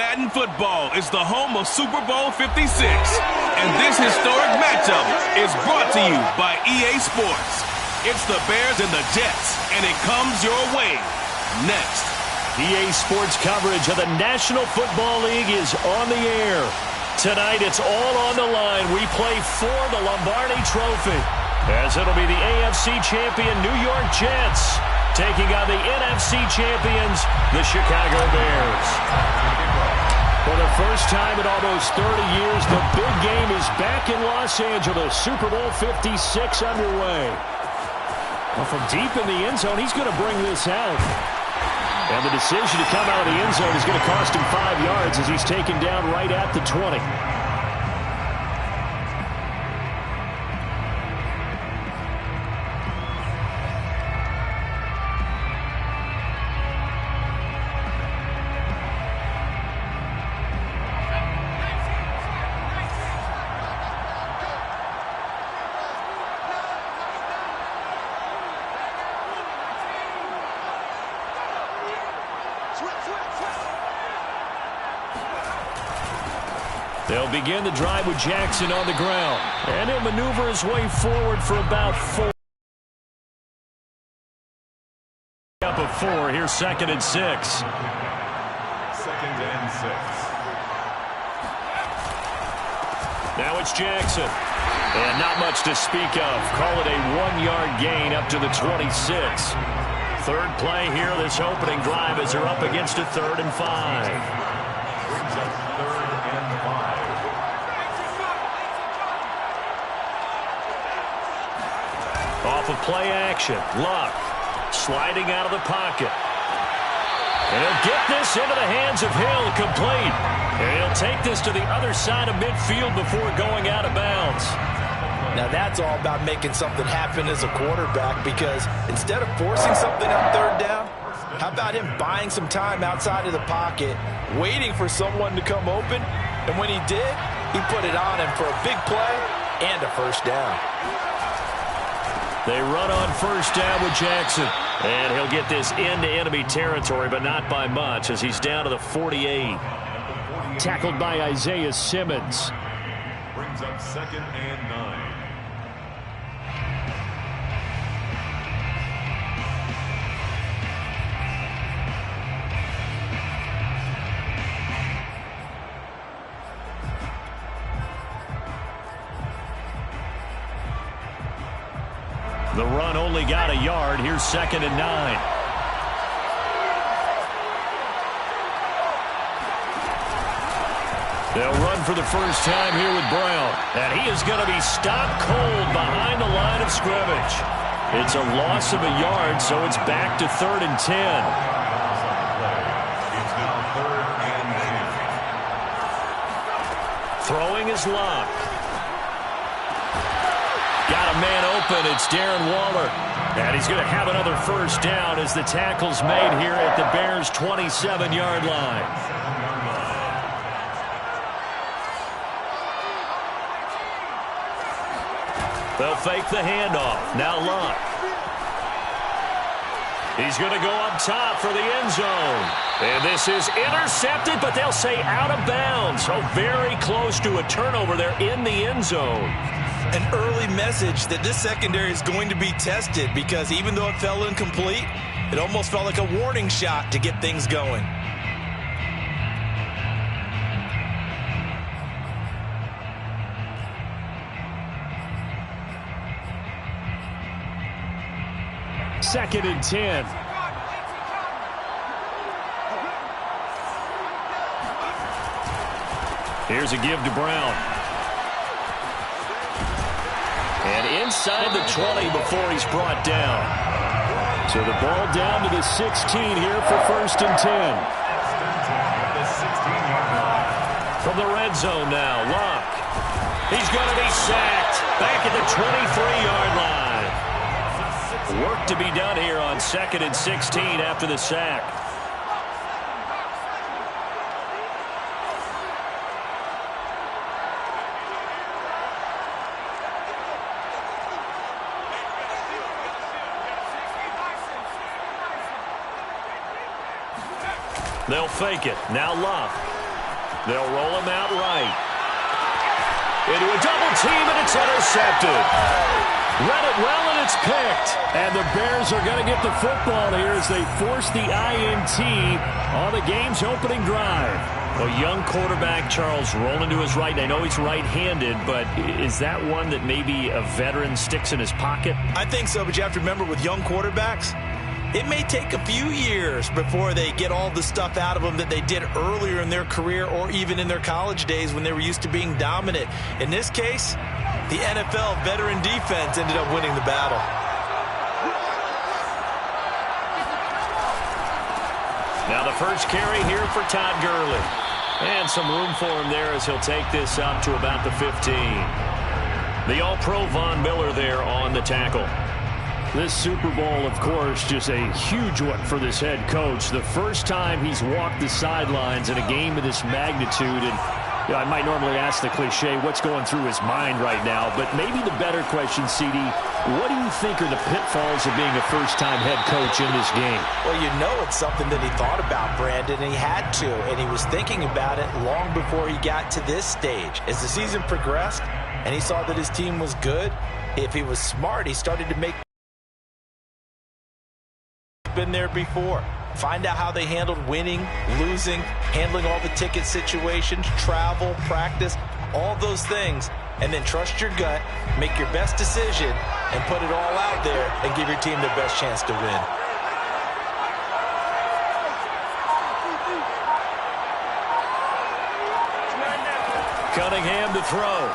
Madden football is the home of Super Bowl 56. And this historic matchup is brought to you by EA Sports. It's the Bears and the Jets, and it comes your way next. EA Sports coverage of the National Football League is on the air. Tonight, it's all on the line. We play for the Lombardi Trophy, as it'll be the AFC champion New York Jets taking on the NFC champions, the Chicago Bears. For the first time in almost 30 years, the big game is back in Los Angeles. Super Bowl 56 underway. Well, from deep in the end zone, he's going to bring this out. And the decision to come out of the end zone is going to cost him 5 yards as he's taken down right at the 20. They'll begin the drive with Jackson on the ground. And he'll maneuver his way forward for about 4. Up of 4. Here's 2nd and 6. 2nd and 6. Now it's Jackson. And not much to speak of. Call it a 1-yard gain up to the 26. Third play here, this opening drive, as they're up against a 3rd and 5. Brings up 3rd and 5. Off of play action, Luck sliding out of the pocket. And he'll get this into the hands of Hill, complete. And he'll take this to the other side of midfield before going out of bounds. Now that's all about making something happen as a quarterback, because instead of forcing something on 3rd down, how about him buying some time outside of the pocket, waiting for someone to come open, and when he did, he put it on him for a big play and a 1st down. They run on 1st down with Jackson. And he'll get this into enemy territory, but not by much, as he's down to the 48. Tackled by Isaiah Simmons. Brings up 2nd and 9. The run only got a yard. Here's 2nd and 9. They'll run for the first time here with Brown. And he is going to be stopped cold behind the line of scrimmage. It's a loss of a yard, so it's back to 3rd and 10. It's now 3rd and 10. Throwing is Luck. Got a man open. It's Darren Waller. And he's going to have another 1st down as the tackle's made here at the Bears' 27-yard line. They'll fake the handoff. Now Luck. He's going to go up top for the end zone. And this is intercepted, but they'll say out of bounds. So very close to a turnover there in the end zone. An early message that this secondary is going to be tested, because even though it fell incomplete, it almost felt like a warning shot to get things going. Second and 10. Here's a give to Brown. And inside the 20 before he's brought down. So the ball down to the 16 here for 1st and 10. From the red zone now, Luck. He's going to be sacked back at the 23-yard line. Work to be done here on 2nd and 16 after the sack. They'll fake it. Now Luck. They'll roll him out right. Into a double team, and it's intercepted. Read it well, and it's picked. And the Bears are going to get the football here as they force the INT on the game's opening drive. A young quarterback, Charles, rolling to his right. And I know he's right-handed, but is that one that maybe a veteran sticks in his pocket? I think so, but you have to remember with young quarterbacks, it may take a few years before they get all the stuff out of them that they did earlier in their career or even in their college days when they were used to being dominant. In this case, the NFL veteran defense ended up winning the battle. Now the first carry here for Todd Gurley. And some room for him there as he'll take this up to about the 15. The All-Pro Von Miller there on the tackle. This Super Bowl, of course, just a huge one for this head coach. The first time he's walked the sidelines in a game of this magnitude. And you know, I might normally ask the cliche, what's going through his mind right now? But maybe the better question, CD, what do you think are the pitfalls of being a first-time head coach in this game? Well, you know it's something that he thought about, Brandon, and he had to. And he was thinking about it long before he got to this stage. As the season progressed and he saw that his team was good, if he was smart, he started to make been there before. Find out how they handled winning, losing, handling all the ticket situations, travel, practice, all those things, and then trust your gut, make your best decision, and put it all out there and give your team the best chance to win. Cunningham to throw.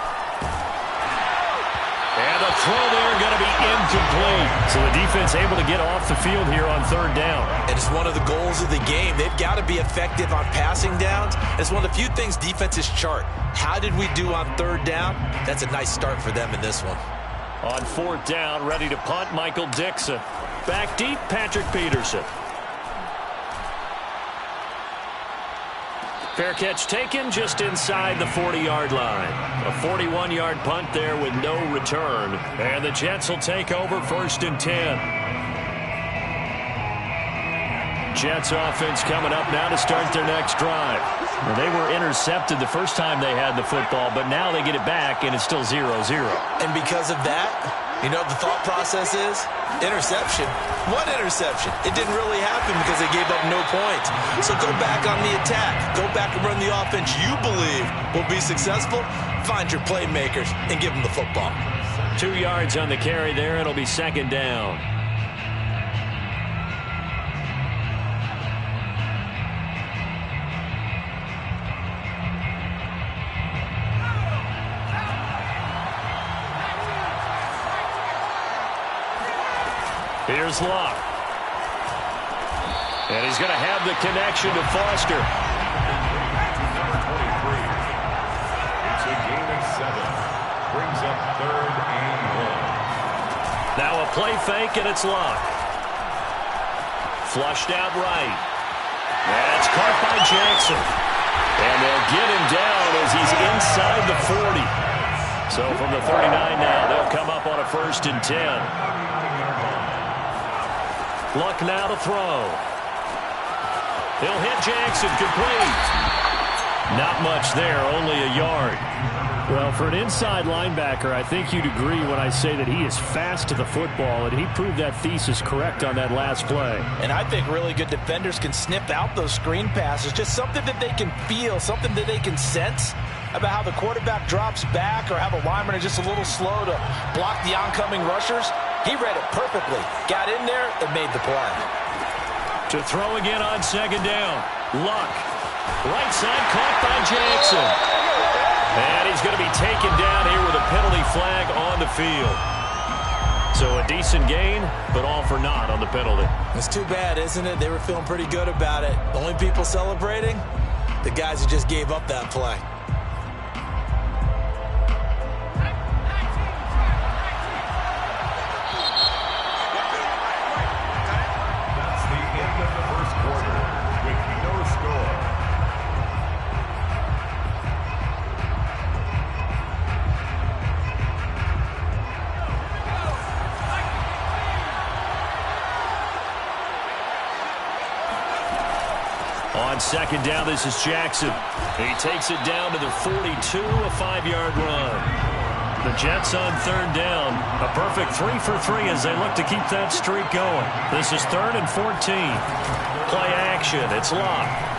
And the throw there going to be incomplete. So the defense able to get off the field here on third down. And it's one of the goals of the game. They've got to be effective on passing downs. It's one of the few things defenses chart. How did we do on third down? That's a nice start for them in this one. On fourth down, ready to punt, Michael Dixon. Back deep, Patrick Peterson. Fair catch taken just inside the 40-yard line. A 41-yard punt there with no return. And the Jets will take over first and 10. Jets offense coming up now to start their next drive. Well, they were intercepted the first time they had the football, but now they get it back, and it's still 0-0. And because of that, you know what the thought process is? Interception. What interception? It didn't really happen because they gave up no points. So go back on the attack. Go back and run the offense you believe will be successful. Find your playmakers and give them the football. 2 yards on the carry there. It'll be second down. Here's Luck. And he's going to have the connection to Foster. Number 23. It's a gain of 7. Brings up third and 1. Now a play fake, and it's Luck. Flushed out right. That's caught by Jackson. And they'll get him down as he's inside the 40. So from the 39 now, they'll come up on a first and 10. Luck now to throw. He'll hit Jackson, complete. Not much there, only a yard. Well, for an inside linebacker, I think you'd agree when I say that he is fast to the football, and he proved that thesis correct on that last play. And I think really good defenders can sniff out those screen passes, just something that they can feel, something that they can sense about how the quarterback drops back or how the linemen are just a little slow to block the oncoming rushers. He read it perfectly, got in there, and made the play. To throw again on second down. Luck. Right side caught by Jackson. And he's going to be taken down here with a penalty flag on the field. So a decent gain, but all for naught on the penalty. It's too bad, isn't it? They were feeling pretty good about it. The only people celebrating, the guys who just gave up that play. second down, this is Jackson. He takes it down to the 42, a 5-yard run. The Jets on third down. A perfect 3 for 3 as they look to keep that streak going. This is 3rd and 14. Play action. It's locked.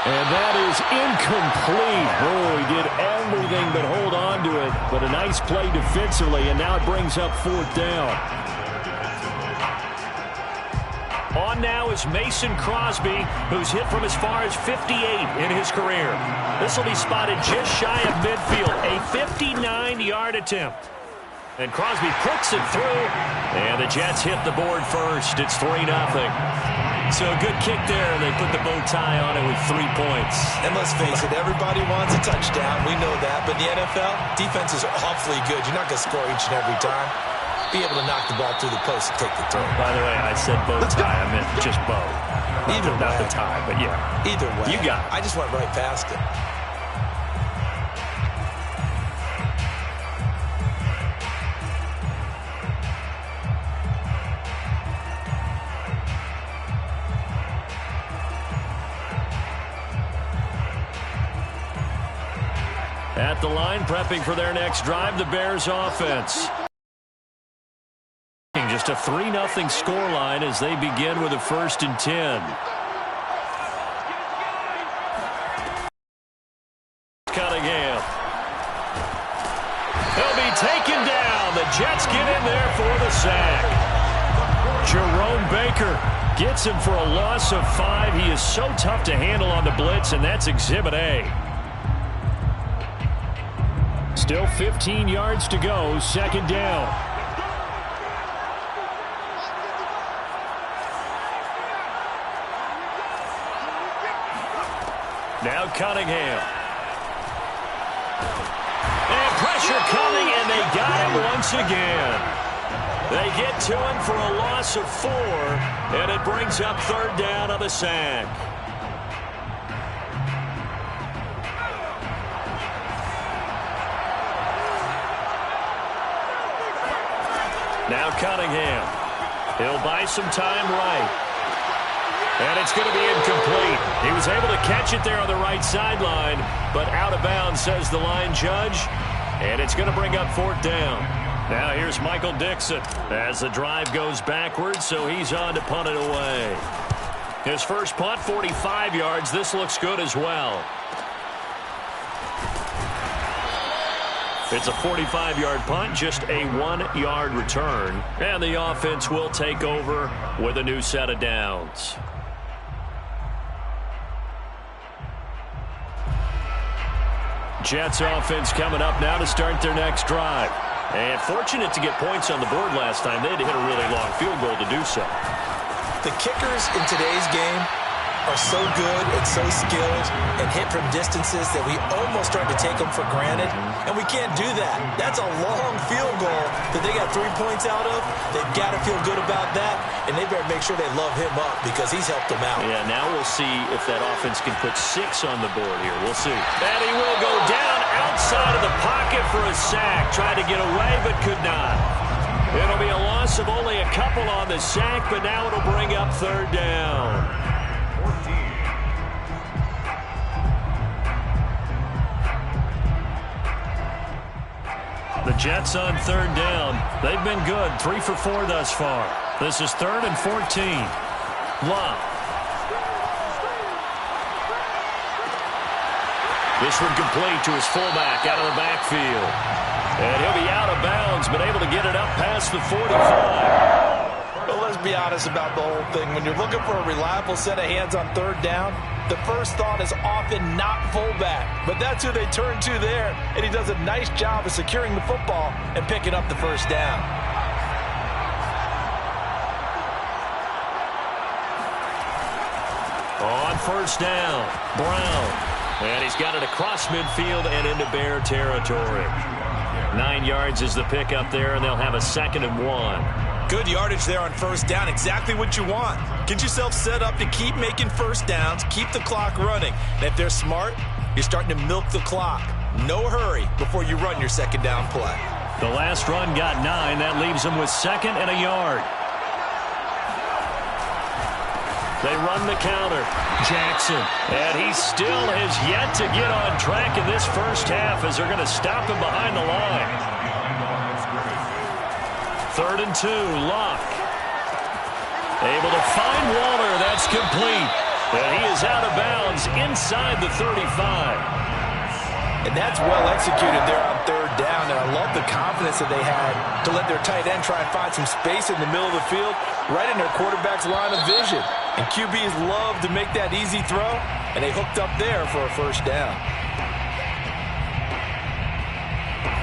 And that is incomplete. Oh, he did everything but hold on to it. But a nice play defensively, and now it brings up 4th down. On now is Mason Crosby, who's hit from as far as 58 in his career. This will be spotted just shy of midfield, a 59-yard attempt. And Crosby puts it through, and the Jets hit the board first. It's 3-0. So a good kick there, and they put the bow tie on it with 3 points. And let's face it, everybody wants a touchdown. We know that. But in the NFL, defenses are awfully good. You're not going to score each and every time. Be able to knock the ball through the post and take the throw. By the way, I said bow tie. I meant just bow. Either way. Not the tie, but yeah. Either way. You got it. I just went right past it. At the line, prepping for their next drive, the Bears offense. Just a 3-0 scoreline as they begin with a 1st and 10. Cunningham. He'll be taken down. The Jets get in there for the sack. Jerome Baker gets him for a loss of 5. He is so tough to handle on the blitz, and that's Exhibit A. Still 15 yards to go, 2nd down. Now Cunningham. And pressure coming, and they got him once again. They get to him for a loss of 4, and it brings up 3rd down on the sack. Now Cunningham. He'll buy some time right. And it's going to be incomplete. He was able to catch it there on the right sideline, but out of bounds, says the line judge. And it's going to bring up 4th down. Now here's Michael Dixon as the drive goes backwards, so he's on to punt it away. His first punt, 45 yards. This looks good as well. It's a 45-yard punt, just a 1-yard return. And the offense will take over with a new set of downs. Jets offense coming up now to start their next drive. And fortunate to get points on the board last time. They had to hit a really long field goal to do so. The kickers in today's game are so good and so skilled and hit from distances that we almost start to take them for granted, and we can't do that. That's a long field goal that they got 3 points out of. They've got to feel good about that, and they better make sure they love him up because he's helped them out. Yeah, now we'll see if that offense can put 6 on the board here. We'll see. And he will go down outside of the pocket for a sack. Tried to get away but could not. It'll be a loss of only a couple on the sack, but now it'll bring up 3rd down. The Jets on 3rd down. They've been good. 3 for 4 thus far. This is 3rd and 14. Love. This one complete to his fullback out of the backfield. And he'll be out of bounds, but able to get it up past the 45. Well, let's be honest about the whole thing. When you're looking for a reliable set of hands on 3rd down, the first thought is often not fullback. But that's who they turn to there, and he does a nice job of securing the football and picking up the first down. On 1st down, Brown. And he's got it across midfield and into Bear territory. 9 yards is the pickup there, and they'll have a 2nd and 1. Good yardage there on 1st down. Exactly what you want. Get yourself set up to keep making 1st downs, keep the clock running. And if they're smart, you're starting to milk the clock. No hurry before you run your 2nd down play. The last run got 9. That leaves them with 2nd and a yard. They run the counter. Jackson. And he still has yet to get on track in this first half as they're going to stop him behind the line. 3rd and 2, Locke. Able to find Waller. That's complete. And he is out of bounds inside the 35. And that's well executed there on 3rd down. And I love the confidence that they had to let their tight end try and find some space in the middle of the field, right in their quarterback's line of vision. And QBs love to make that easy throw, and they hooked up there for a 1st down.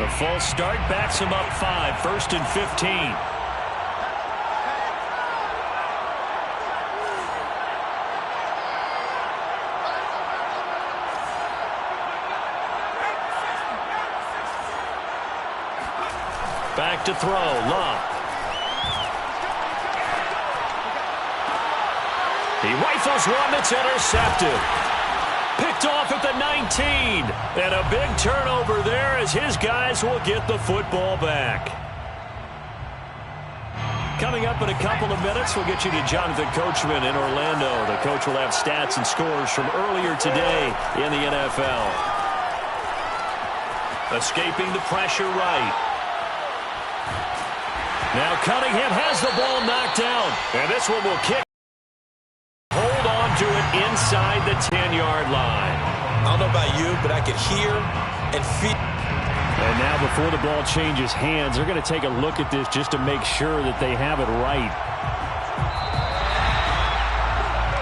The false start backs him up 5, 1st and 15. Back to throw, Locke. He rifles one that's intercepted. Picked off at the 19. And a big turnover there as his guys will get the football back. Coming up in a couple of minutes, we'll get you to Jonathan Coachman in Orlando. The coach will have stats and scores from earlier today in the NFL. Escaping the pressure right. Now Cunningham has the ball knocked down. And this one will kick. Hold on to it inside the 10-yard line. I don't know about you, but I could hear and feel. And now before the ball changes hands, they're going to take a look at this just to make sure that they have it right.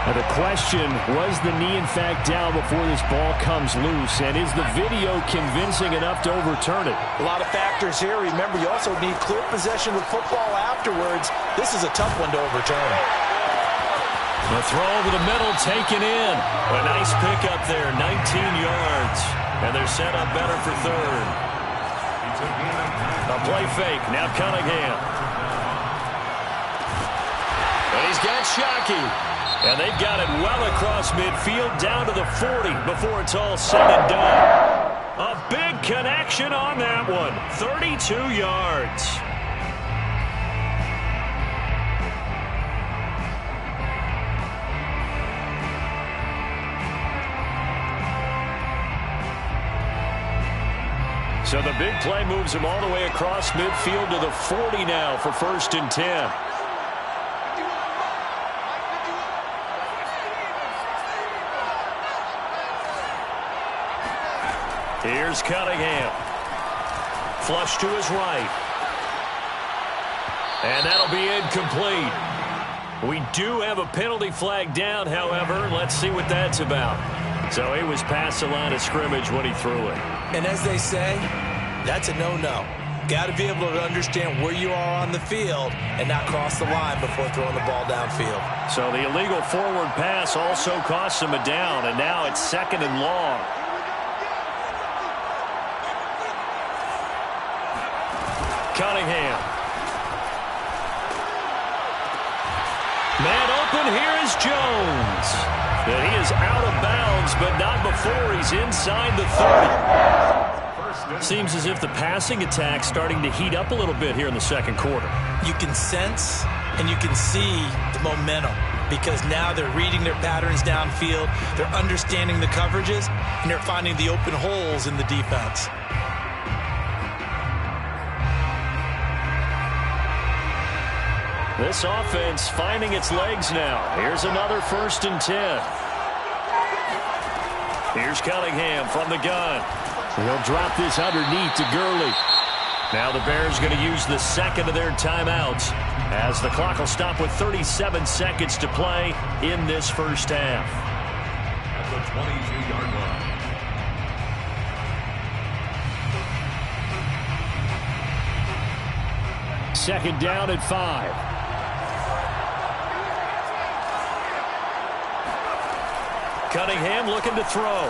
Now the question, was the knee in fact down before this ball comes loose? And is the video convincing enough to overturn it? A lot of factors here. Remember, you also need clear possession of the football afterwards. This is a tough one to overturn. The throw over the middle taken in. A nice pick up there, 19 yards. And they're set up better for 3rd. A play fake, now Cunningham. And he's got Shockey. And they've got it well across midfield down to the 40 before it's all said and done. A big connection on that one, 32 yards. So the big play moves him all the way across midfield to the 40 now for 1st and 10. Here's Cunningham. Flush to his right. And that'll be incomplete. We do have a penalty flag down, however. Let's see what that's about. So he was past the line of scrimmage when he threw it. And as they say, that's a no-no. Got to be able to understand where you are on the field and not cross the line before throwing the ball downfield. So the illegal forward pass also costs him a down, and now it's 2nd and long. Cunningham. Man open, here is Jones. And he is out of bounds, but not before he's inside the 30. Seems as if the passing attack's starting to heat up a little bit here in the 2nd quarter. You can sense and you can see the momentum because now they're reading their patterns downfield, they're understanding the coverages, and they're finding the open holes in the defense. This offense finding its legs now. Here's another 1st and 10. Here's Cunningham from the gun. He'll drop this underneath to Gurley. Now the Bears going to use the 2nd of their timeouts as the clock will stop with 37 seconds to play in this first half. At the 22-yard line. 2nd down at 5. Cunningham looking to throw.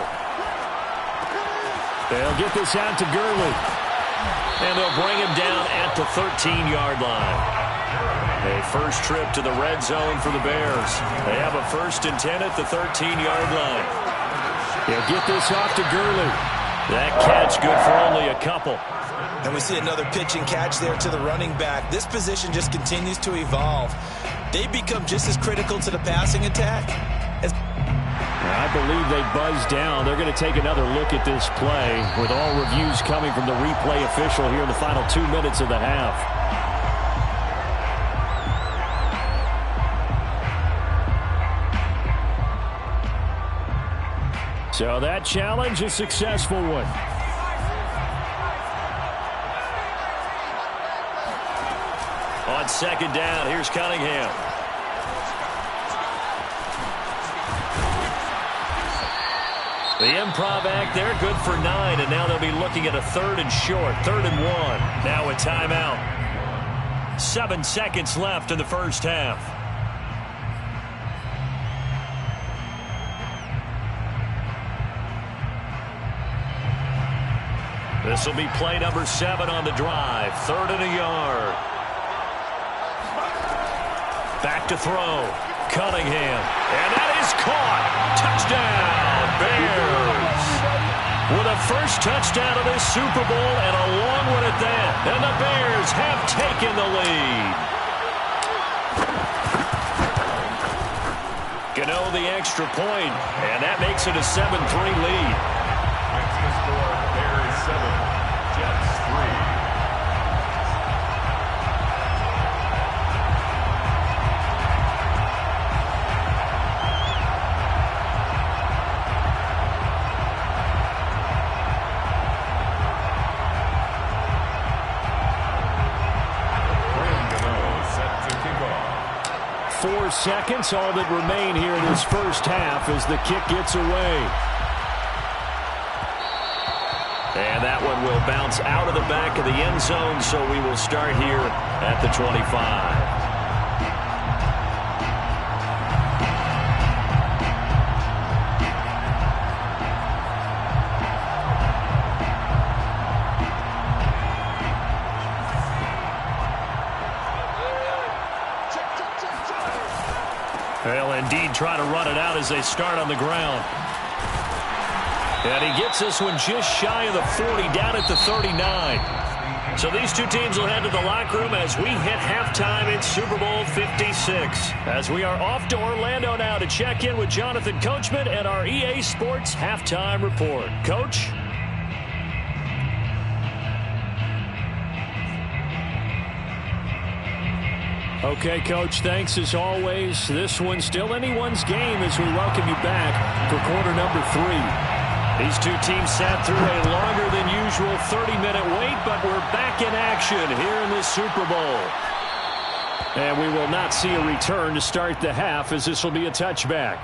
They'll get this out to Gurley. And they'll bring him down at the 13-yard line. A first trip to the red zone for the Bears. They have a 1st and 10 at the 13-yard line. They'll get this off to Gurley. That catch good for only a couple. And we see another pitch and catch there to the running back. This position just continues to evolve. they become just as critical to the passing attack as... I believe they buzzed down. They're going to take another look at this play with all reviews coming from the replay official here in the final 2 minutes of the half. So that challenge, a successful one. On second down, here's Cunningham. The improv act there, good for 9, and now they'll be looking at a 3rd and short, 3rd and 1. Now a timeout. 7 seconds left in the first half. This will be play number 7 on the drive. 3rd and a yard. Back to throw. Cunningham. And that is caught. Touchdown, Bears. With a first touchdown of this Super Bowl and a long one at that. And the Bears have taken the lead. Gano the extra point, and that makes it a 7-3 lead. Maximum score, Bears 7, Jets 3. Seconds, all that remain here in this first half as the kick gets away. And that one will bounce out of the back of the end zone, so we will start here at the 25. They'll indeed try to run it out as they start on the ground. And he gets this one just shy of the 40, down at the 39. So these two teams will head to the locker room as we hit halftime in Super Bowl 56. As we are off to Orlando now to check in with Jonathan Coachman and our EA Sports Halftime Report. Coach? Okay, Coach, thanks as always. This one's still anyone's game as we welcome you back for quarter number 3. These two teams sat through a longer than usual 30-minute wait, but we're back in action here in this Super Bowl. And we will not see a return to start the half as this will be a touchback.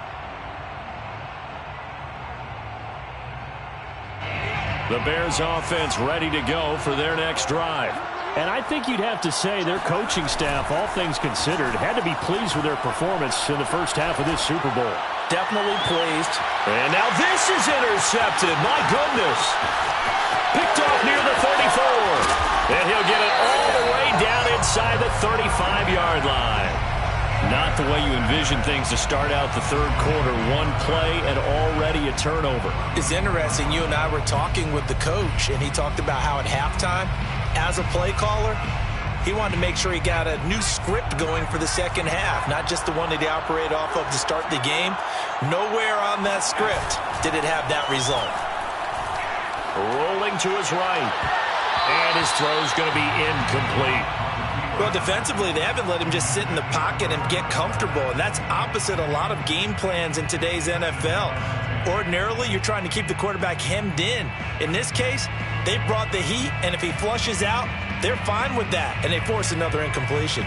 The Bears offense ready to go for their next drive. And I think you'd have to say their coaching staff, all things considered, had to be pleased with their performance in the first half of this Super Bowl. Definitely pleased. And now this is intercepted. My goodness. Picked off near the 34. And he'll get it all the way down inside the 35-yard line. Not the way you envision things to start out the third quarter. One play and already a turnover. It's interesting. You and I were talking with the coach, and he talked about how at halftime, as a play caller, he wanted to make sure he got a new script going for the second half, not just the one that he operated off of to start the game. Nowhere on that script did it have that result. Rolling to his right. And his throw's going to be incomplete. Well, defensively, they haven't let him just sit in the pocket and get comfortable, and that's opposite a lot of game plans in today's NFL. Ordinarily, you're trying to keep the quarterback hemmed in. In this case, they brought the heat, and if he flushes out, they're fine with that, and they force another incompletion.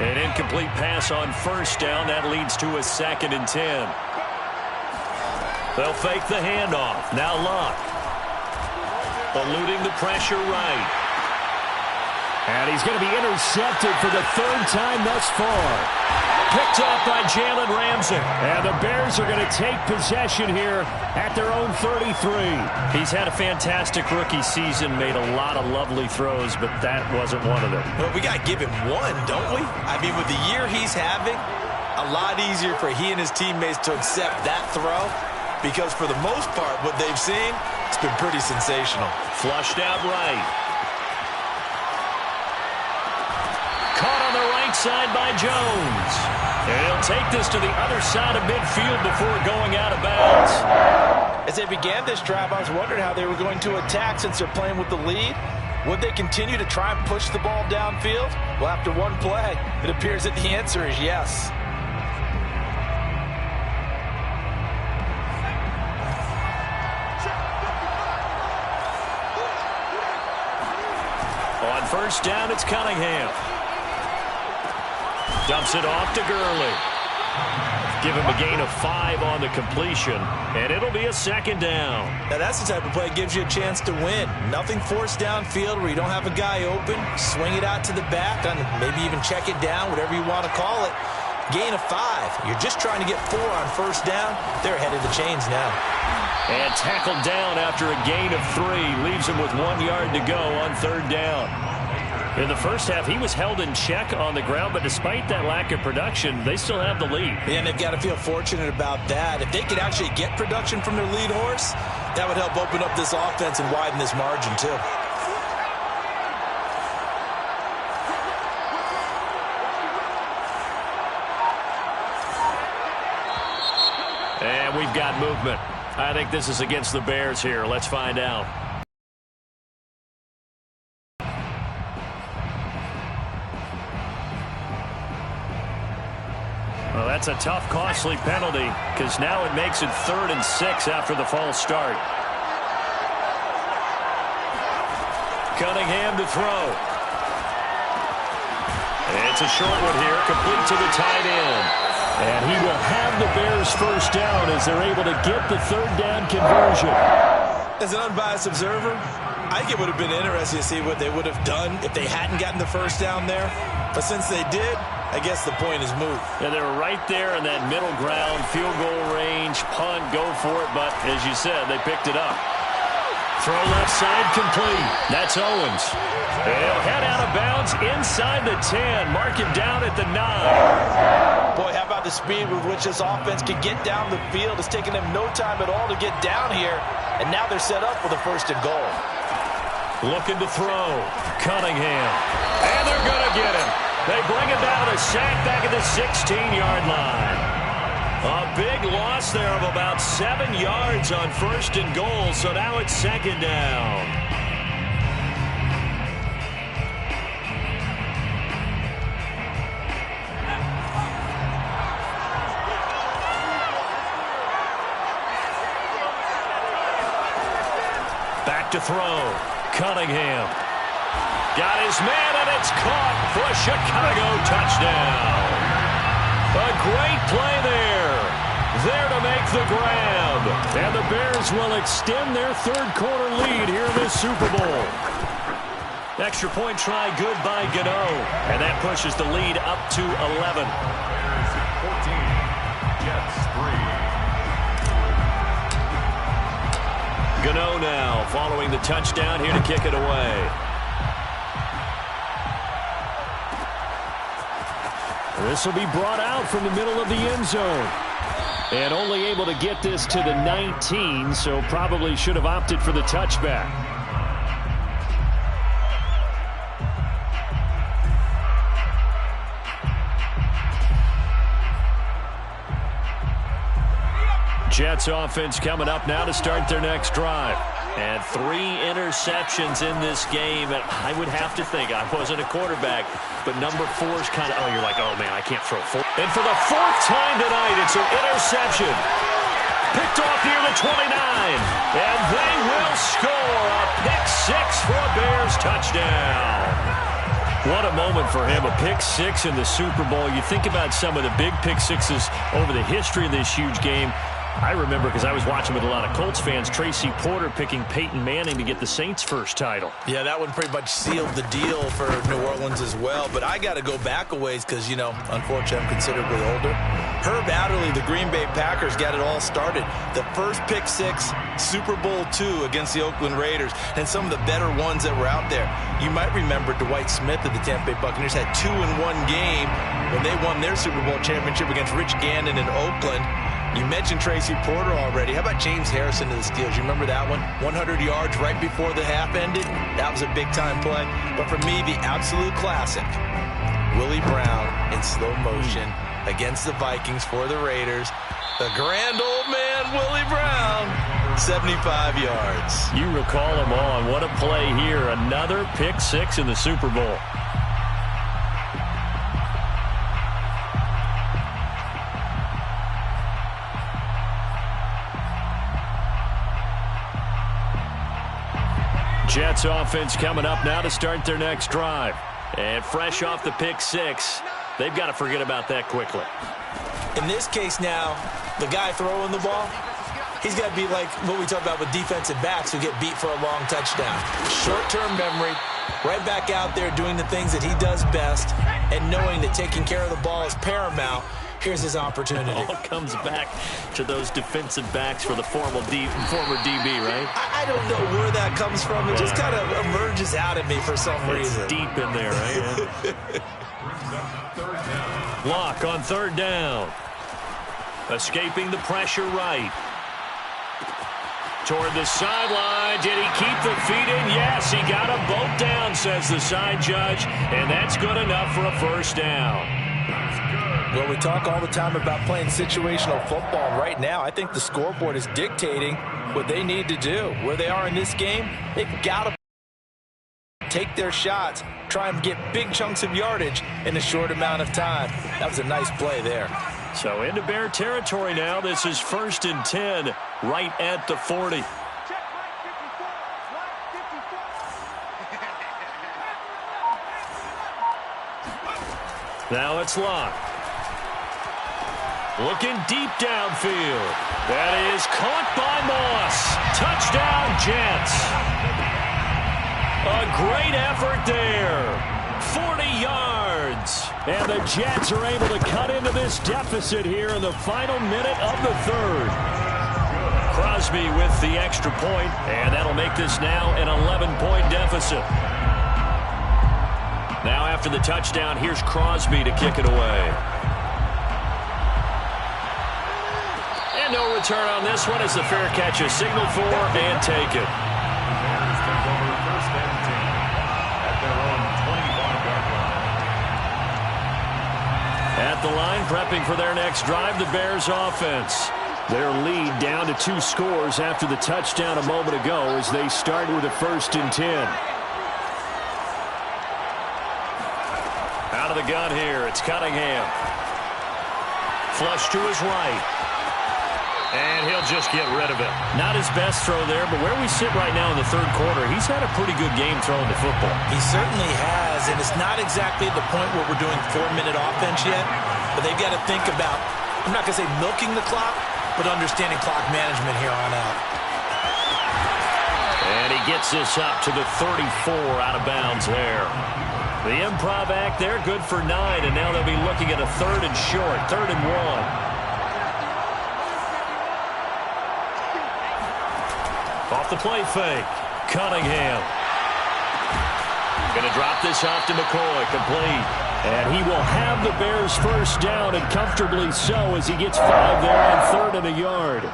An incomplete pass on first down. That leads to a 2nd and 10. They'll fake the handoff. Now Luck. Eluding the pressure right. And he's going to be intercepted for the 3rd time thus far. Picked off by Jalen Ramsey. And the Bears are going to take possession here at their own 33. He's had a fantastic rookie season, made a lot of lovely throws, but that wasn't one of them. Well, we got to give him one, don't we? I mean, with the year he's having, a lot easier for he and his teammates to accept that throw, because for the most part, what they've seen, it's been pretty sensational. Flushed out right. side by Jones. And he'll take this to the other side of midfield before going out of bounds. As they began this drive, I was wondering how they were going to attack since they're playing with the lead. Would they continue to try and push the ball downfield? Well, after one play, it appears that the answer is yes. On first down, it's Cunningham. Dumps it off to Gurley. Give him a gain of 5 on the completion, and it'll be a second down. Now, that's the type of play that gives you a chance to win. Nothing forced downfield where you don't have a guy open. Swing it out to the back, and maybe even check it down, whatever you want to call it. Gain of 5. You're just trying to get 4 on first down. They're ahead of the chains now. And tackled down after a gain of 3. Leaves him with 1 yard to go on third down. In the first half, he was held in check on the ground, but despite that lack of production, they still have the lead. And they've got to feel fortunate about that. If they could actually get production from their lead horse, that would help open up this offense and widen this margin, too. And we've got movement. I think this is against the Bears here. Let's find out. Well, that's a tough, costly penalty because now it makes it 3rd and 6 after the false start. Cunningham to throw. It's a short one here, complete to the tight end. And he will have the Bears first down as they're able to get the third down conversion. As an unbiased observer, I think it would have been interesting to see what they would have done if they hadn't gotten the first down there. But since they did, I guess the point is moot. Yeah, they were right there in that middle ground, field goal range, punt, go for it. But as you said, they picked it up. Throw left side complete. That's Owens. He'll head out of bounds inside the 10. Mark him down at the 9. Boy, how about the speed with which this offense can get down the field? It's taken them no time at all to get down here. And now they're set up for the 1st and goal. Looking to throw. Cunningham. And they're going to get him. They bring it down, a sack back at the 16-yard line. A big loss there of about 7 yards on 1st and goal, so now it's 2nd down. Back to throw. Cunningham. Got his man, and it's caught for a Chicago touchdown. A great play there. There to make the grab. And the Bears will extend their 3rd quarter lead here in the Super Bowl. Extra point try good by Gano. And that pushes the lead up to 11. 14, Jets 3. Gano now following the touchdown here to kick it away. This will be brought out from the middle of the end zone. And only able to get this to the 19, so probably should have opted for the touchback. Jets offense coming up now to start their next drive. And 3 interceptions in this game. And I would have to think, I wasn't a quarterback, but number 4's kind of, you're like, oh, man, I can't throw 4. And for the 4th time tonight, it's an interception. Picked off near the 29. And they will score a pick 6 for a Bears touchdown. What a moment for him, a pick 6 in the Super Bowl. You think about some of the big pick 6s over the history of this huge game. I remember, because I was watching with a lot of Colts fans, Tracy Porter picking Peyton Manning to get the Saints' first title. Yeah, that one pretty much sealed the deal for New Orleans as well. But I got to go back a ways because, you know, unfortunately I'm considerably older. Herb Adderley, the Green Bay Packers, got it all started. The first pick 6, Super Bowl II against the Oakland Raiders, and some of the better ones that were out there. You might remember Dwight Smith of the Tampa Bay Buccaneers had 2 in one game when they won their Super Bowl championship against Rich Gannon in Oakland. You mentioned Tracy Porter already. How about James Harrison to the Steelers? You remember that one? 100 yards right before the half ended? That was a big-time play. But for me, the absolute classic Willie Brown in slow motion against the Vikings for the Raiders. The grand old man, Willie Brown, 75 yards. You recall him on. What a play here. Another pick six in the Super Bowl. Jets offense coming up now to start their next drive. And fresh off the pick six, they've got to forget about that quickly. In this case now, the guy throwing the ball, he's got to be like what we talk about with defensive backs who get beat for a long touchdown. Short-term memory, right back out there doing the things that he does best, and knowing that taking care of the ball is paramount. Here's his opportunity. It all comes back to those defensive backs for the former DB, right? I don't know where that comes from. It just kind of emerges out at me for some reason. It's deep in there, right? Lock on third down. Escaping the pressure right. Toward the sideline. Did he keep the feet in? Yes, he got them both down, says the side judge. And that's good enough for a first down. Well, we talk all the time about playing situational football. Right now, I think the scoreboard is dictating what they need to do. Where they are in this game, they've got to take their shots, try and get big chunks of yardage in a short amount of time. That was a nice play there. So into Bear territory now. This is 1st and 10 right at the 40. Now it's Lock. Looking deep downfield. That is caught by Moss. Touchdown, Jets. A great effort there. 40 yards. And the Jets are able to cut into this deficit here in the final minute of the third. Crosby with the extra point, and that'll make this now an 11-point deficit. Now after the touchdown, here's Crosby to kick it away. And no return on this one as the fair catch is signaled for and taken. At the line, prepping for their next drive, the Bears offense. Their lead down to 2 scores after the touchdown a moment ago as they start with a 1st and 10. Out of the gun here, it's Cunningham. Flush to his right. And he'll just get rid of it. Not his best throw there, but where we sit right now in the third quarter, he's had a pretty good game throwing the football. He certainly has, and it's not exactly the point where we're doing 4-minute offense yet, but they've got to think about, I'm not going to say milking the clock, but understanding clock management here on out. And he gets this up to the 34 out of bounds there. The improv act there, good for 9, and now they'll be looking at a 3rd and short, 3rd and 1. Off the play fake. Cunningham. Going to drop this off to McCoy. Complete. And he will have the Bears first down, and comfortably so as he gets 5 there on 3rd and a yard.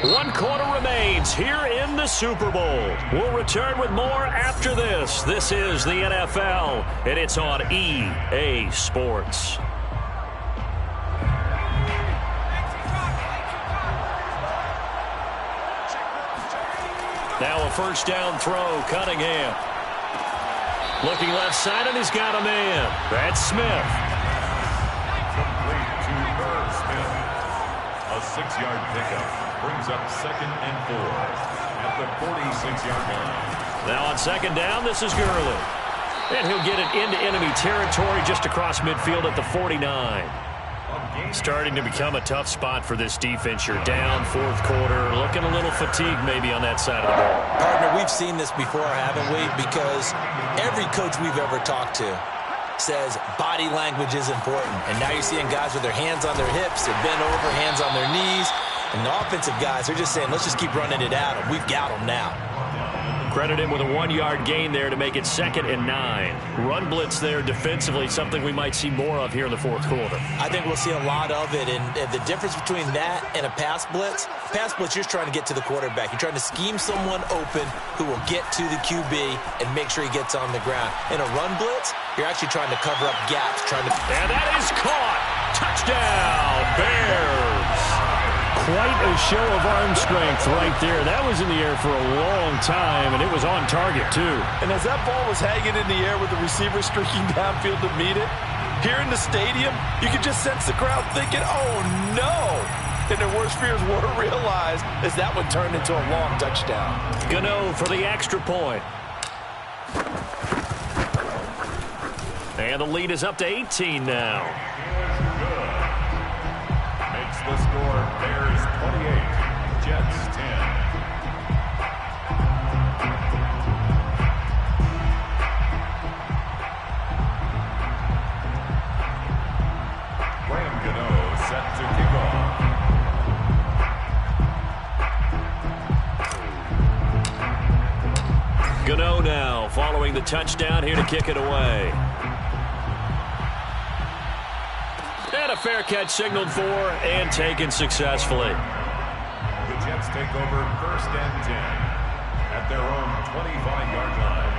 1 quarter remains here in the Super Bowl. We'll return with more after this. This is the NFL, and it's on EA Sports. Now a first down throw, Cunningham. Looking left side, and he's got a man. That's Smith. Complete to Irv Smith. A 6-yard pickup brings up 2nd and 4 at the 46-yard line. Now on 2nd down, this is Gurley. And he'll get it into enemy territory just across midfield at the 49. Starting to become a tough spot for this defense. You're down 4th quarter, looking a little fatigued maybe on that side of the ball. Partner, we've seen this before, haven't we? Because every coach we've ever talked to says body language is important. And now you're seeing guys with their hands on their hips, they're bent over, hands on their knees. And the offensive guys are just saying, let's just keep running it at them. We've got them now. Credit him with a 1-yard gain there to make it 2nd and 9. Run blitz there defensively, something we might see more of here in the fourth quarter. I think we'll see a lot of it, and the difference between that and a pass blitz, you're just trying to get to the quarterback. You're trying to scheme someone open who will get to the QB and make sure he gets on the ground. In a run blitz, you're actually trying to cover up gaps. And that is caught. Touchdown, Bears. Quite a show of arm strength right there. That was in the air for a long time, and it was on target, too. And as that ball was hanging in the air with the receiver streaking downfield to meet it, here in the stadium, you could just sense the crowd thinking, oh, no. And their worst fears were realized as that one turned into a long touchdown. Gano for the extra point. And the lead is up to 18 now. Makes the score Bears 28, Jets 10. Graham Gano set to kick off. Gano now following the touchdown here to kick it away. And a fair catch signaled for and taken successfully. The Jets take over 1st and 10 at their own 25-yard line.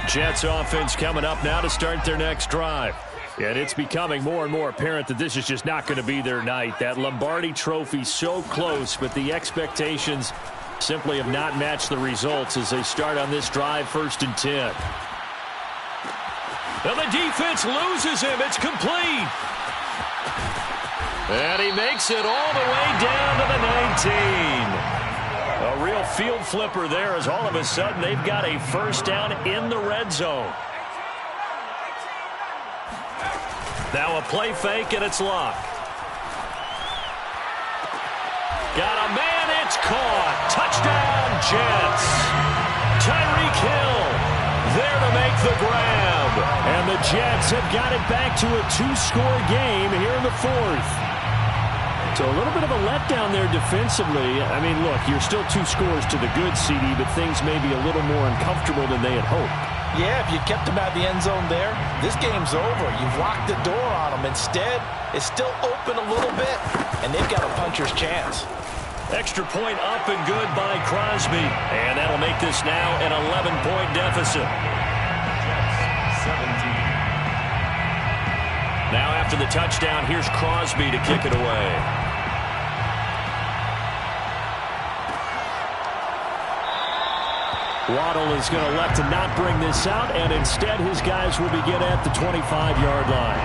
Jets offense coming up now to start their next drive. And it's becoming more and more apparent that this is just not going to be their night. That Lombardi Trophy so close, but the expectations simply have not matched the results as they start on this drive 1st and 10. And the defense loses him. It's complete. And he makes it all the way down to the 19. A real field flipper there as all of a sudden they've got a first down in the red zone. Now a play fake, and it's Luck. Got a man, it's caught. Touchdown, Jets. Tyreek Hill there to make the grab. And the Jets have got it back to a 2-score game here in the 4th. So a little bit of a letdown there defensively. I mean, look, you're still 2 scores to the good, CD, but things may be a little more uncomfortable than they had hoped. Yeah, if you kept them out of the end zone there, this game's over. You've locked the door on them. Instead, it's still open a little bit, and they've got a puncher's chance. Extra point up and good by Crosby. And that'll make this now an 11-point deficit. Jets 17. Now after the touchdown, here's Crosby to kick it away. Waddle is going to elect to not bring this out, and instead his guys will begin at the 25-yard line.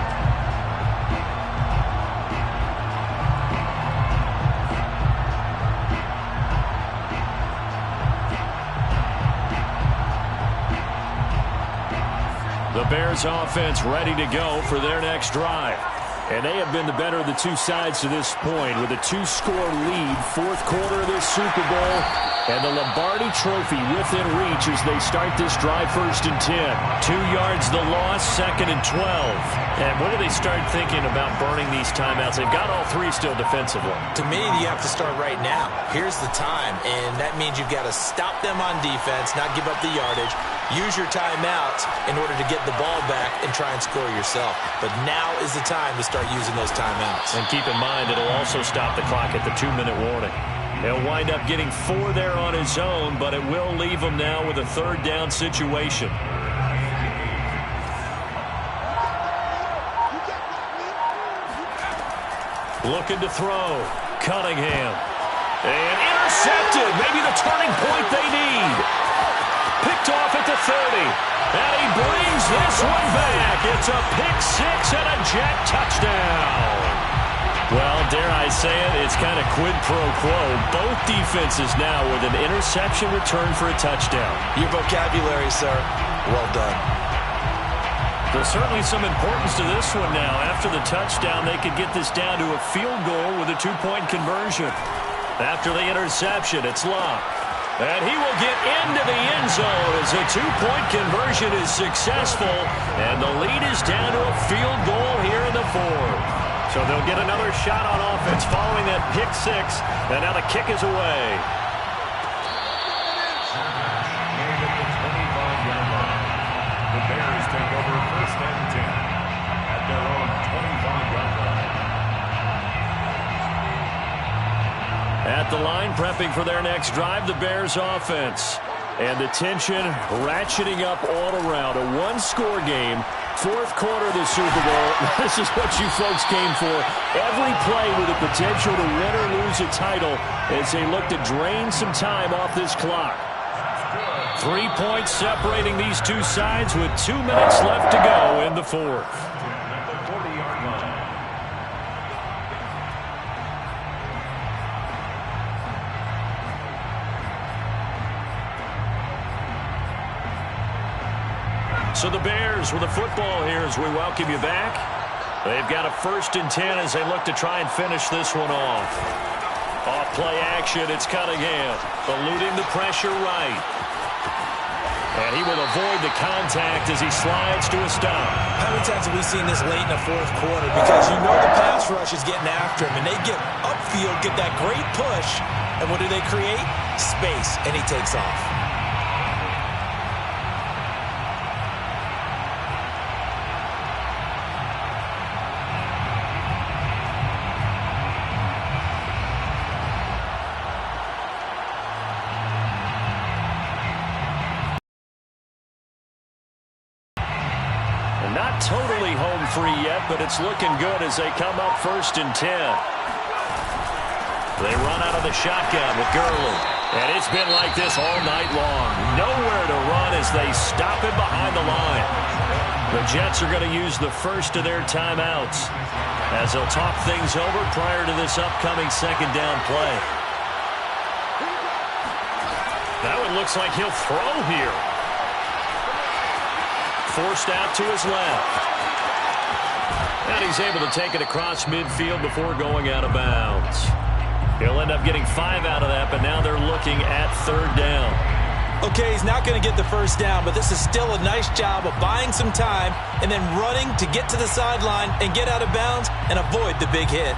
The Bears offense ready to go for their next drive. And they have been the better of the two sides to this point with a 2-score lead, 4th quarter of this Super Bowl. And the Lombardi Trophy within reach as they start this drive 1st and 10. 2 yards the loss, 2nd and 12. And when do they start thinking about burning these timeouts? They've got all 3 still defensively. To me, you have to start right now. Here's the time, and that means you've got to stop them on defense, not give up the yardage. Use your timeouts in order to get the ball back and try and score yourself. But now is the time to start using those timeouts. And keep in mind, it'll also stop the clock at the 2-minute warning. He'll wind up getting 4 there on his own, but it will leave him now with a 3rd down situation. Looking to throw. Cunningham. And intercepted. Maybe the turning point they need. Picked off at the 30. And he brings this one back. It's a pick-6 and a Jet touchdown. Well, dare I say it, it's kind of quid pro quo. Both defenses now with an interception return for a touchdown. Your vocabulary, sir. Well done. There's certainly some importance to this one now. After the touchdown, they could get this down to a field goal with a 2-point conversion. After the interception, it's Luck. And he will get into the end zone as a two-point conversion is successful. And the lead is down to a field goal here in the fourth. So they'll get another shot on offense following that pick six. And now the kick is away. The Bears take over first and 10 at their own 25-yard line. At the line, prepping for their next drive, the Bears offense. And the tension ratcheting up all around. A one-score game, fourth quarter of the Super Bowl. This is what you folks came for. Every play with the potential to win or lose a title as they look to drain some time off this clock. 3 points separating these two sides with 2 minutes left to go in the fourth. At the 40-yard line. So the Bears with the football here as we welcome you back. They've got a 1st and 10 as they look to try and finish this one off. Off play action, it's Cunningham. Eluding the pressure right. And he will avoid the contact as he slides to a stop. How many times have we seen this late in the fourth quarter? Because you know the pass rush is getting after him, and they get upfield, get that great push, and what do they create? Space, and he takes off. Not totally home free yet, but it's looking good as they come up 1st and 10. They run out of the shotgun with Gurley. And it's been like this all night long. Nowhere to run as they stop him behind the line. The Jets are going to use the first of their timeouts as they'll talk things over prior to this upcoming 2nd down play. Now it looks like he'll throw here. Forced out to his left. And he's able to take it across midfield before going out of bounds. He'll end up getting 5 out of that, but now they're looking at 3rd down. Okay, he's not going to get the first down, but this is still a nice job of buying some time and then running to get to the sideline and get out of bounds and avoid the big hit.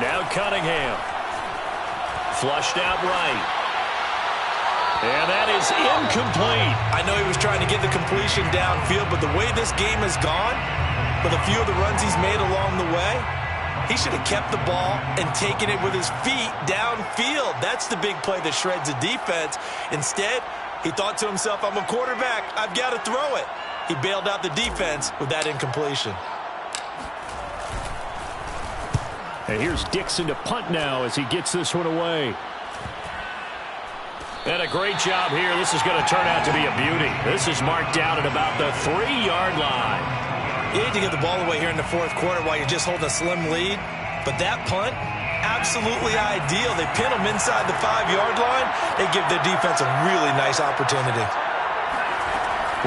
Now Cunningham. Flushed out right. And that is incomplete. I know he was trying to get the completion downfield, but the way this game has gone, with a few of the runs he's made along the way, he should have kept the ball and taken it with his feet downfield. That's the big play that shreds the defense. Instead, he thought to himself, I'm a quarterback. I've got to throw it. He bailed out the defense with that incompletion. And here's Dixon to punt now as he gets this one away. And a great job here. This is going to turn out to be a beauty. This is marked down at about the 3-yard line. You need to get the ball away here in the fourth quarter while you're just holding a slim lead. But that punt, absolutely ideal. They pin them inside the 5-yard line. They give their defense a really nice opportunity.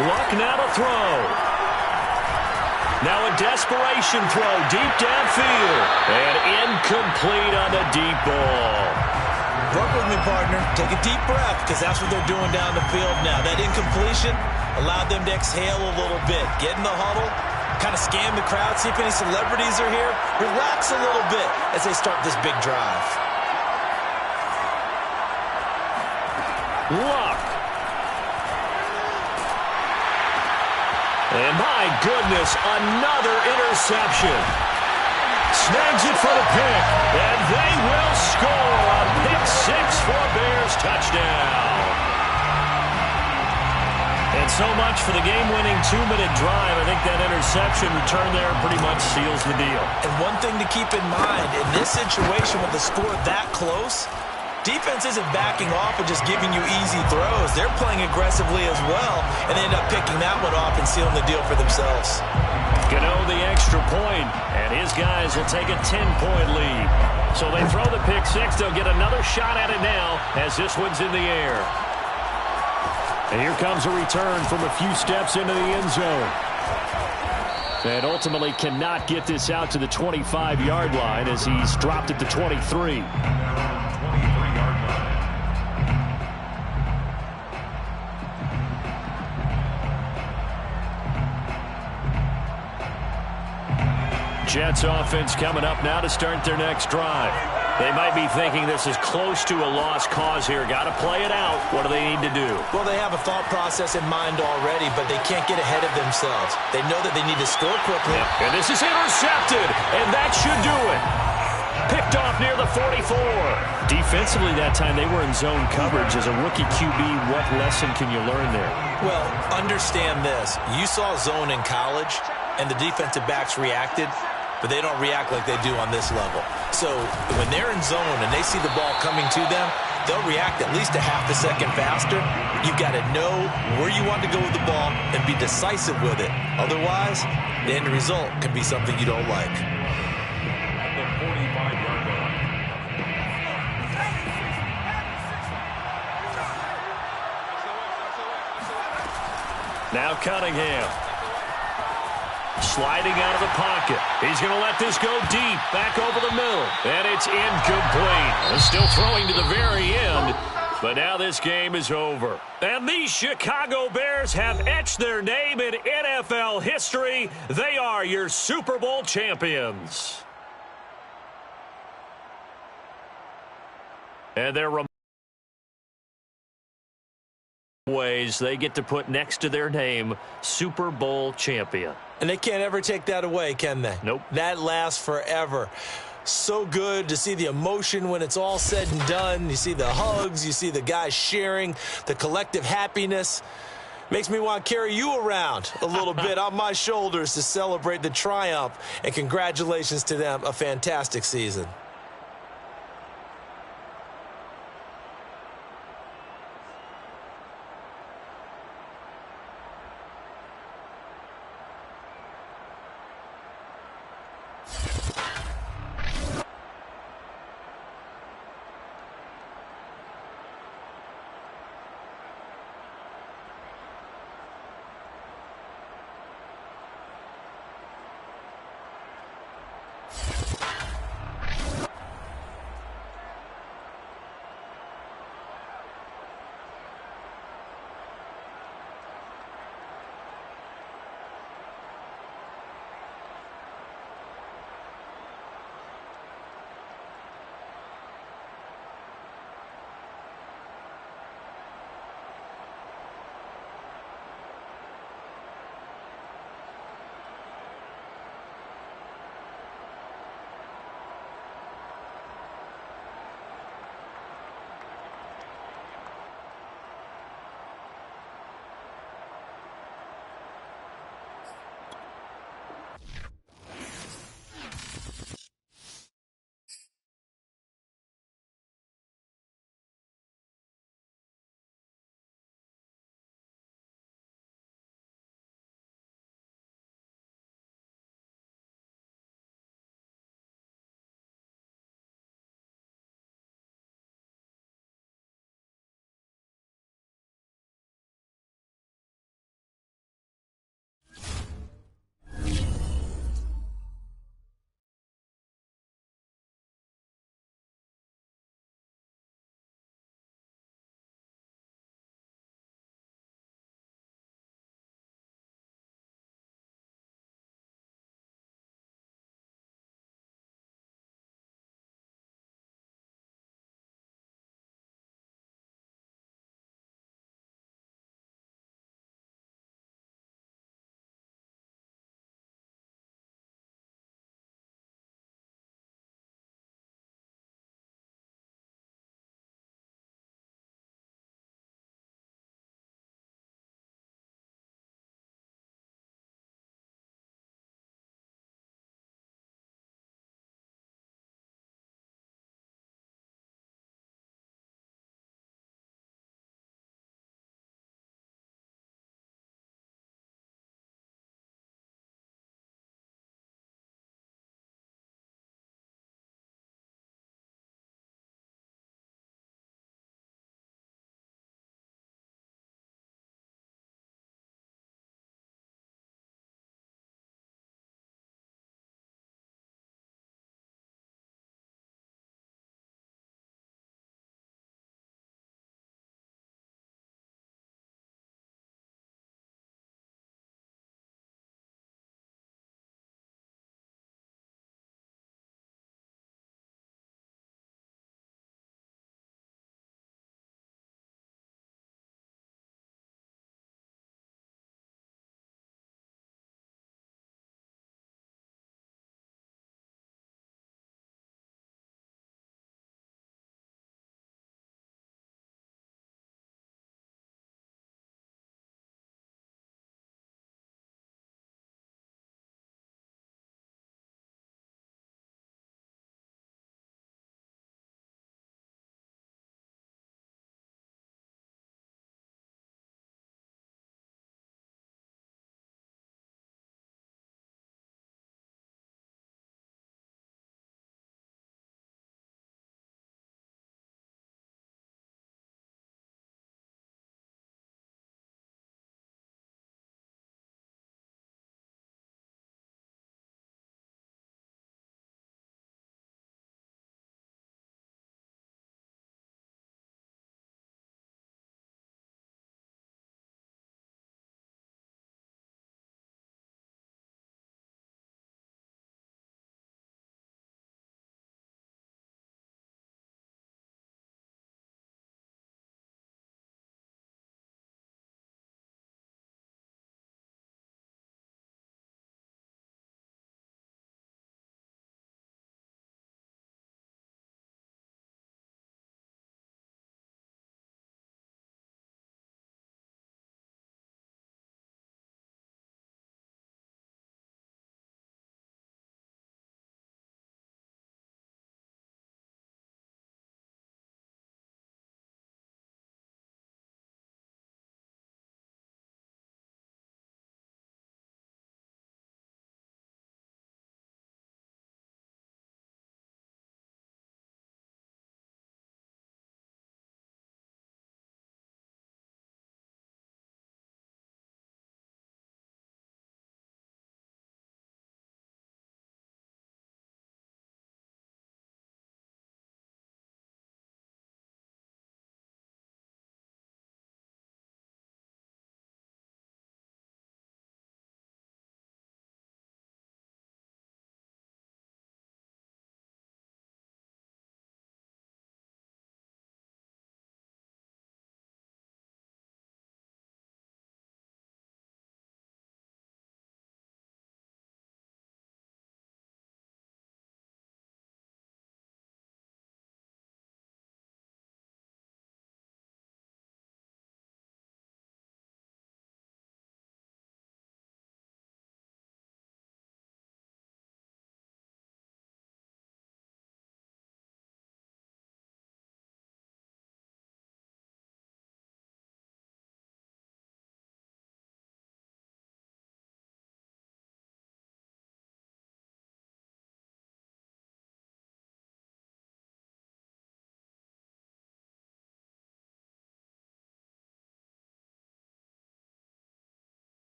Luck now to throw. Now a desperation throw deep downfield. And incomplete on the deep ball. Work with me, partner. Take a deep breath because that's what they're doing down the field now. That incompletion allowed them to exhale a little bit. Get in the huddle, kind of scan the crowd, see if any celebrities are here. Relax a little bit as they start this big drive. Luck. And my goodness, another interception. Snags it for the pick, and they will score on pick 6 for a Bears touchdown. And so much for the game-winning 2-minute drive. I think that interception return there pretty much seals the deal. And one thing to keep in mind, in this situation with the score that close, defense isn't backing off and just giving you easy throws. They're playing aggressively as well, and they end up picking that one off and sealing the deal for themselves. Gano the extra point, and his guys will take a 10-point lead. So they throw the pick six. They'll get another shot at it now as this one's in the air. And here comes a return from a few steps into the end zone. And ultimately cannot get this out to the 25-yard line as he's dropped at the 23. Jets offense coming up now to start their next drive. They might be thinking this is close to a lost cause here. Got to play it out. What do they need to do? Well, they have a thought process in mind already, but they can't get ahead of themselves. They know that they need to score quickly. And this is intercepted, and that should do it. Picked off near the 44. Defensively that time, they were in zone coverage. As a rookie QB, what lesson can you learn there? Well, understand this. You saw zone in college, and the defensive backs reacted, but they don't react like they do on this level. So when they're in zone and they see the ball coming to them, they'll react at least a half a second faster. You've got to know where you want to go with the ball and be decisive with it. Otherwise, the end result can be something you don't like. At the 45-yard line. Now Cunningham. Sliding out of the pocket. He's going to let this go deep. Back over the middle. And it's incomplete. Still throwing to the very end. But now this game is over. And these Chicago Bears have etched their name in NFL history. They are your Super Bowl champions. And they're ways they get to put next to their name Super Bowl champion. And they can't ever take that away, can they? Nope. That lasts forever. So good to see the emotion when it's all said and done. You see the hugs, you see the guys sharing, the collective happiness. Makes me want to carry you around a little bit on my shoulders to celebrate the triumph. And congratulations to them, a fantastic season.